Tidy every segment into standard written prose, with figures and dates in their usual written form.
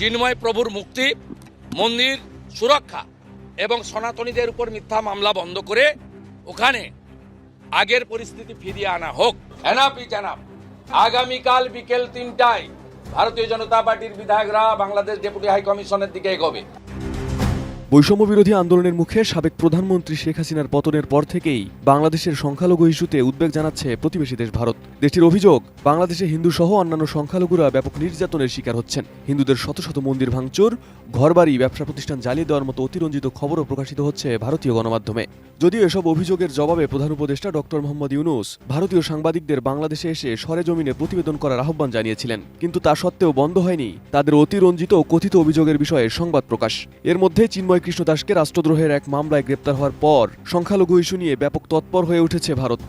চিন্ময় প্রভুর মুক্তি, মন্দির সুরক্ষা এবং সনাতনীদের উপর মিথ্যা মামলা বন্ধ করে ওখানে আগের পরিস্থিতি ফিরিয়ে আনা হোক। Enough is enough. আগামীকাল বিকেল ৩টায় ভারতীয় জনতা পার্টির বিধায়করা বাংলাদেশ ডেপুটি হাই কমিশনের দিকে এগোবে। বৈষম্য বিরোধী আন্দোলনের মুখে সাবেক প্রধানমন্ত্রী শেখ হাসিনার পতনের পর থেকেই বাংলাদেশের সংখ্যালঘু ইস্যুতে উদ্বেগ জানাচ্ছে প্রতিবেশী দেশ ভারত। দেশটির অভিযোগ, বাংলাদেশে হিন্দু সহ অন্যান্য সংখ্যালঘুরা ব্যাপক নির্যাতনের শিকার হচ্ছেন। হিন্দুদের শত শত মন্দির ভাঙচুর, ঘরবাড়ি, ব্যবসা প্রতিষ্ঠান জ্বালিয়ে দেওয়ার মতো অতিরঞ্জিত খবরও প্রকাশিত হচ্ছে ভারতীয় গণমাধ্যমে। যদিও এসব অভিযোগের জবাবে প্রধান উপদেষ্টা ডক্টর মোহাম্মদ ইউনূস ভারতীয় সাংবাদিকদের বাংলাদেশে এসে সরেজমিনে প্রতিবেদন করার আহ্বান জানিয়েছিলেন, কিন্তু তা সত্ত্বেও বন্ধ হয়নি তাদের অতিরঞ্জিত ও কথিত অভিযোগের বিষয়ে সংবাদ প্রকাশ। এর মধ্যে চিন্ময় কৃষ্ণ দাসকে রাষ্ট্রদ্রোহের এক মামলায় গ্রেপ্তার হওয়ার পর সংখ্যালঘু ইস্যু নিয়ে ব্যাপক তৎপর হয়ে উঠেছে ভারত।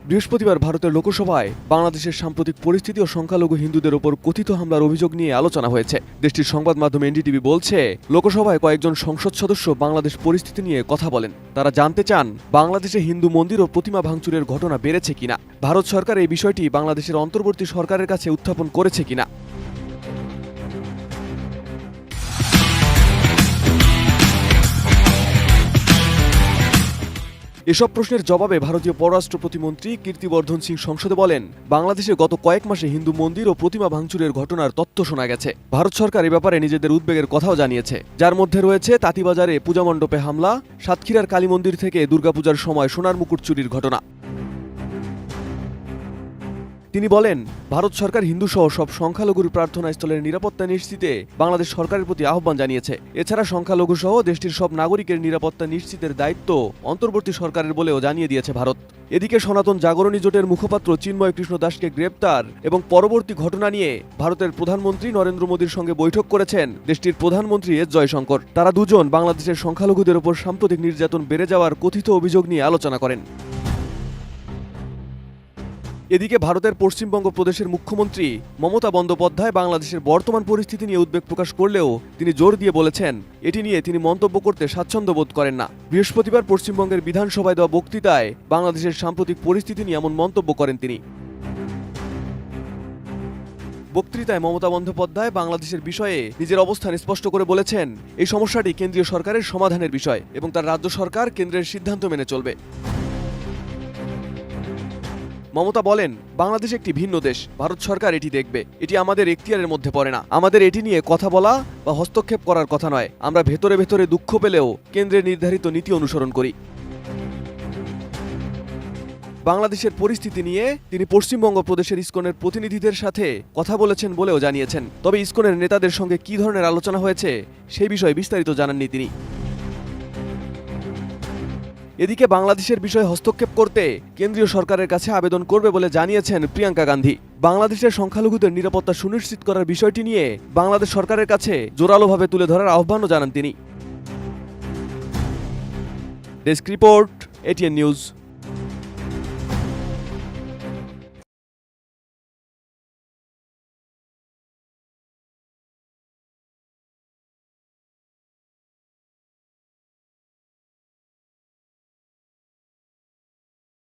বৃহস্পতিবার ভারতের লোকসভায় বাংলাদেশের সাম্প্রতিক পরিস্থিতি ও সংখ্যালঘু হিন্দুদের ওপর কথিত হামলার অভিযোগ নিয়ে আলোচনা হয়েছে। দেশটির সংবাদ মাধ্যম এনডিটিভি বলছে, লোকসভায় কয়েকজন সংসদ সদস্য বাংলাদেশ পরিস্থিতি নিয়ে কথা বলেন। তারা জানতে চান বাংলাদেশে হিন্দু মন্দির ও প্রতিমা ভাঙচুরের ঘটনা বেড়েছে কিনা, ভারত সরকার এই বিষয়টি বাংলাদেশের অন্তর্বর্তী সরকারের কাছে উত্থাপন করেছে কিনা। এসব প্রশ্নের জবাবে ভারতীয় পররাষ্ট্র প্রতিমন্ত্রী কীর্তিবর্ধন সিং সংসদে বলেন, বাংলাদেশে গত কয়েক মাসে হিন্দু মন্দির ও প্রতিমা ভাঙচুরের ঘটনার তথ্য শোনা গেছে। ভারত সরকার এ ব্যাপারে নিজেদের উদ্বেগের কথাও জানিয়েছে, যার মধ্যে রয়েছে তাঁতিবাজারে পূজা মণ্ডপে হামলা, সাতক্ষীরার কালী মন্দির থেকে দুর্গাপূজার সময় সোনার মুকুট চুরির ঘটনা। তিনি বলেন, ভারত সরকার হিন্দু সহ সব সংখ্যালঘুর প্রার্থনা স্থলের নিরাপত্তা নিশ্চিতে বাংলাদেশ সরকারের প্রতি আহ্বান জানিয়েছে। এছাড়া সংখ্যালঘু সহ দেশটির সব নাগরিকের নিরাপত্তা নিশ্চিতের দায়িত্ব অন্তর্বর্তী সরকারের বলেও জানিয়ে দিয়েছে ভারত। এদিকে সনাতন জাগরণী জোটের মুখপাত্র চিন্ময় কৃষ্ণ দাসকে গ্রেপ্তার এবং পরবর্তী ঘটনা নিয়ে ভারতের প্রধানমন্ত্রী নরেন্দ্র মোদীর সঙ্গে বৈঠক করেছেন দেশটির প্রধানমন্ত্রী এস জয়শঙ্কর। তারা দুজন বাংলাদেশের সংখ্যালঘুদের উপর সাম্প্রতিক নির্যাতন বেড়ে যাওয়ার কথিত অভিযোগ নিয়ে আলোচনা করেন। এদিকে ভারতের পশ্চিমবঙ্গ প্রদেশের মুখ্যমন্ত্রী মমতা বন্দ্যোপাধ্যায় বাংলাদেশের বর্তমান পরিস্থিতি নিয়ে উদ্বেগ প্রকাশ করলেও তিনি জোর দিয়ে বলেছেন, এটি নিয়ে তিনি মন্তব্য করতে স্বাচ্ছন্দ্য বোধ করেন না। বৃহস্পতিবার পশ্চিমবঙ্গের বিধানসভায় দেওয়া বক্তৃতায় বাংলাদেশের সাম্প্রতিক পরিস্থিতি নিয়ে এমন মন্তব্য করেন তিনি। বক্তৃতায় মমতা বন্দ্যোপাধ্যায় বাংলাদেশের বিষয়ে নিজের অবস্থান স্পষ্ট করে বলেছেন, এই সমস্যাটি কেন্দ্রীয় সরকারের সমাধানের বিষয় এবং তার রাজ্য সরকার কেন্দ্রের সিদ্ধান্ত মেনে চলবে। মমতা বলেন, বাংলাদেশ একটি ভিন্ন দেশ, ভারত সরকার এটি দেখবে, এটি আমাদের এখতিয়ারের মধ্যে পড়ে না। আমাদের এটি নিয়ে কথা বলা বা হস্তক্ষেপ করার কথা নয়। আমরা ভেতরে ভেতরে দুঃখ পেলেও কেন্দ্রের নির্ধারিত নীতি অনুসরণ করি। বাংলাদেশের পরিস্থিতি নিয়ে তিনি পশ্চিমবঙ্গ প্রদেশের ইসকনের প্রতিনিধিদের সাথে কথা বলেছেন বলেও জানিয়েছেন। তবে ইসকনের নেতাদের সঙ্গে কী ধরনের আলোচনা হয়েছে সেই বিষয়ে বিস্তারিত জানাননি তিনি। এদিকে বাংলাদেশের বিষয়ে হস্তক্ষেপ করতে কেন্দ্রীয় সরকারের কাছে আবেদন করবে বলে জানিয়েছেন প্রিয়াঙ্কা গান্ধী। বাংলাদেশের সংখ্যালঘুদের নিরাপত্তা সুনিশ্চিত করার বিষয়টি নিয়ে বাংলাদেশ সরকারের কাছে জোরালোভাবে তুলে ধরার আহ্বানও জানান তিনি। Desk report, ATN news.